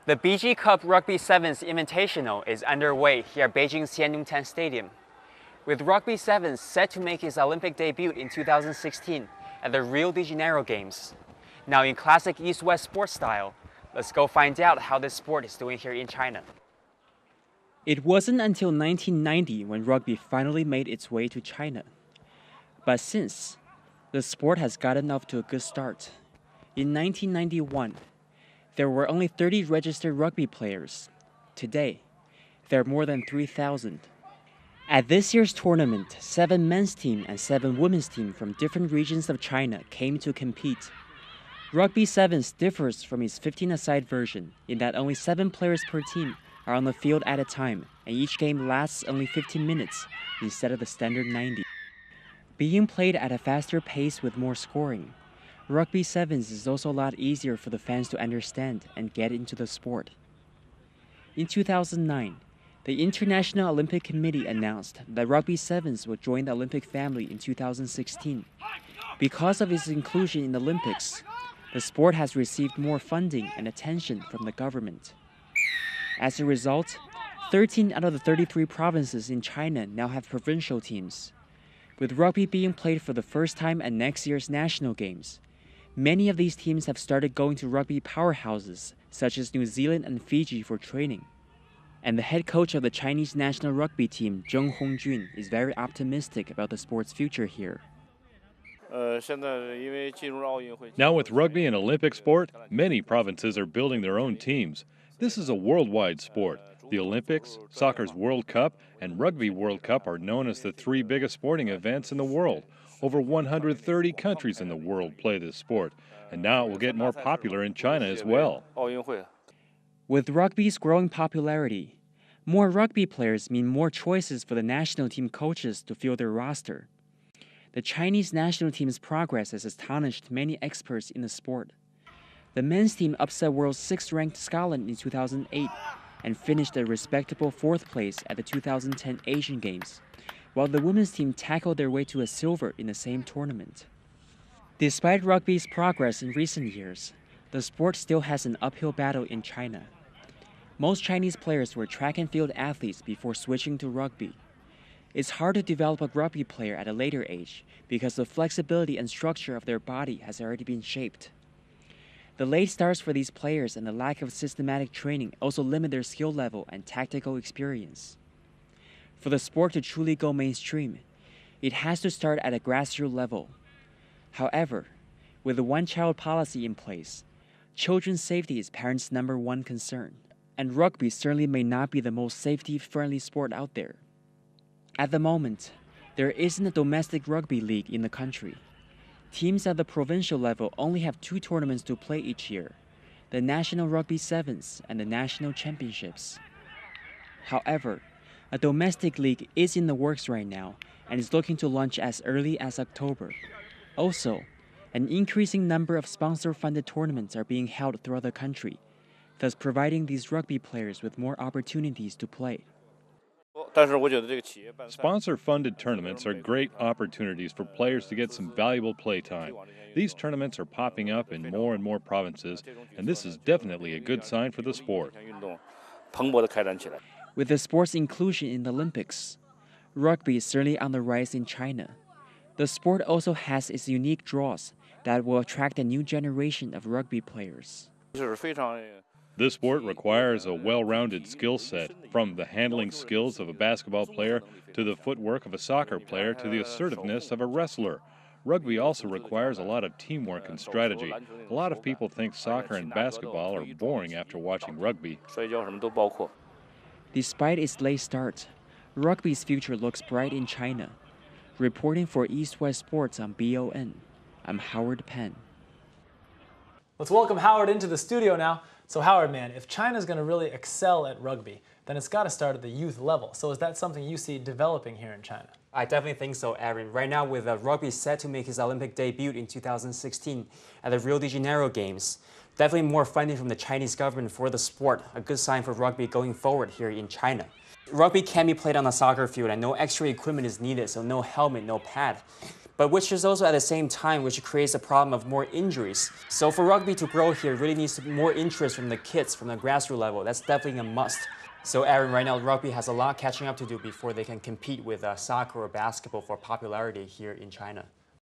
The BG Cup Rugby Sevens Invitational is underway here at Beijing's Xianyuntan Stadium, with Rugby Sevens set to make its Olympic debut in 2016 at the Rio de Janeiro Games. Now in classic East-West sports style, let's go find out how this sport is doing here in China. It wasn't until 1990 when rugby finally made its way to China. But since, the sport has gotten off to a good start. In 1991, there were only 30 registered rugby players. Today, there are more than 3,000. At this year's tournament, 7 men's teams and 7 women's teams from different regions of China came to compete. Rugby Sevens differs from its 15-a-side version in that only 7 players per team are on the field at a time, and each game lasts only 15 minutes instead of the standard 90. Being played at a faster pace with more scoring, Rugby Sevens is also a lot easier for the fans to understand and get into the sport. In 2009, the International Olympic Committee announced that Rugby Sevens would join the Olympic family in 2016. Because of its inclusion in the Olympics, the sport has received more funding and attention from the government. As a result, 13 out of the 33 provinces in China now have provincial teams. With rugby being played for the first time at next year's national games, many of these teams have started going to rugby powerhouses such as New Zealand and Fiji for training. And the head coach of the Chinese national rugby team, Zheng Hongjun, is very optimistic about the sport's future here. Now with rugby an Olympic sport, many provinces are building their own teams. This is a worldwide sport. The Olympics, Soccer's World Cup, and Rugby World Cup are known as the 3 biggest sporting events in the world. Over 130 countries in the world play this sport, and now it will get more popular in China as well. With rugby's growing popularity, more rugby players mean more choices for the national team coaches to fill their roster. The Chinese national team's progress has astonished many experts in the sport. The men's team upset world's 6th-ranked Scotland in 2008 and finished a respectable 4th place at the 2010 Asian Games, while the women's team tackled their way to a silver in the same tournament. Despite rugby's progress in recent years, the sport still has an uphill battle in China. Most Chinese players were track and field athletes before switching to rugby. It's hard to develop a rugby player at a later age because the flexibility and structure of their body has already been shaped. The late starts for these players and the lack of systematic training also limit their skill level and tactical experience. For the sport to truly go mainstream, it has to start at a grassroots level. However, with the one-child policy in place, children's safety is parents' #1 concern, and rugby certainly may not be the most safety-friendly sport out there. At the moment, there isn't a domestic rugby league in the country. Teams at the provincial level only have 2 tournaments to play each year, the National Rugby Sevens and the National Championships. However, a domestic league is in the works right now and is looking to launch as early as October. Also, an increasing number of sponsor-funded tournaments are being held throughout the country, thus providing these rugby players with more opportunities to play. Sponsor-funded tournaments are great opportunities for players to get some valuable play time. These tournaments are popping up in more and more provinces, and this is definitely a good sign for the sport. With the sport's inclusion in the Olympics, rugby is certainly on the rise in China. The sport also has its unique draws that will attract a new generation of rugby players. This sport requires a well-rounded skill set, from the handling skills of a basketball player to the footwork of a soccer player to the assertiveness of a wrestler. Rugby also requires a lot of teamwork and strategy. A lot of people think soccer and basketball are boring after watching rugby. Despite its late start, rugby's future looks bright in China. Reporting for East-West Sports on BON, I'm Howard Penn. Let's welcome Howard into the studio now. So Howard, man, if China's going to really excel at rugby, then it's got to start at the youth level. So is that something you see developing here in China? I definitely think so, Aaron. Right now, with rugby set to make its Olympic debut in 2016 at the Rio de Janeiro Games, definitely more funding from the Chinese government for the sport, a good sign for rugby going forward here in China. Rugby can be played on a soccer field and no extra equipment is needed, so no helmet, no pad. but which is also at the same time which creates a problem of more injuries. So for rugby to grow here, it really needs more interest from the kids, from the grassroots level. That's definitely a must. So Aaron, right now rugby has a lot catching up to do before they can compete with soccer or basketball for popularity here in China.